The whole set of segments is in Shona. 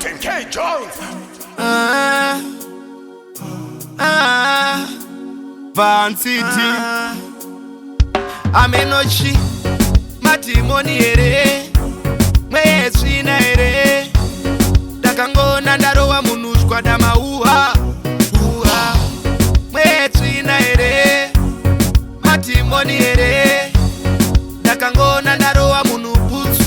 Captain K. Jones. Van City Amenochi Matimoni ere Mwesina ere Dakangona ndarowa munushwa dama uha Mwesina ere Matimoni ere Dakangona ndarowa munuputsu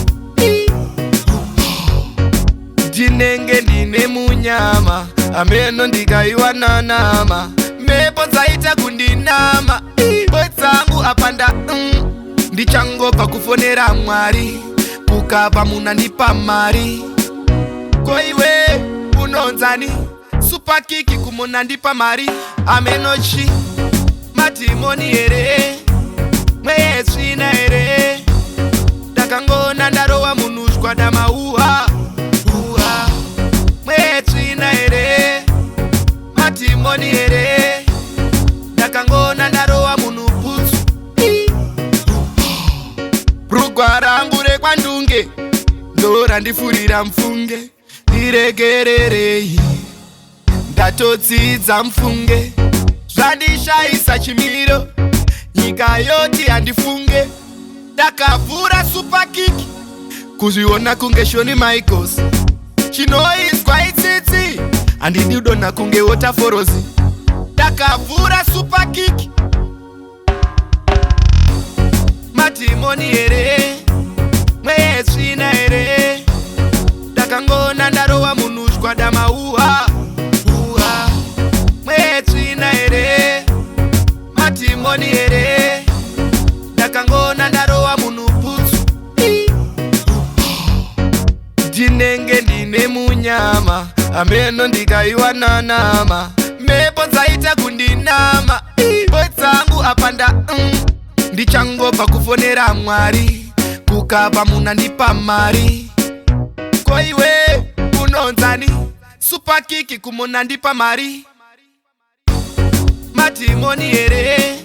Jinenge ndine munyama Ameno ndikaiwa nanama Mepo zaita kundinama Bwetsangu apanda Ndichangopa kufonera Mwari Kukapa munandipa mari Koiwe unonzani Super kiki kumunandipa mari Amenochi Matimoni ere Mwesina ere Dakangona ndarowa munushwa dama uha Mwesina ere Matimoni ere Dakangona ndarowa munuputsu Rugwa rangu rekwa ndunge Ndora ndifurira mfunge Ndiregererei Ndatodzidza mfunge Zvandishaisa chimiro Nyika yoti handifunge Ndakavhura super kick Kuzviona kunge Shoni Michaels Chinoizwa itsitsi Handidi udona kunge Waterforozi Ndakavhura super kick Matimoni ere Mwesina ere Dakangona ndarowa munushwa dama uha Mwesina ere Matimoni ere Dakangona ndarowa munuputsu Jinenge ndine munyama Ameno ndikaiwa nanama Mepo zaita kundinama Bwetsangu apanda Ndichangopa kufonera Mwari Kukapa munandipa mari Koiwe unonzani Super kiki kumunandipa mari Matimoni ere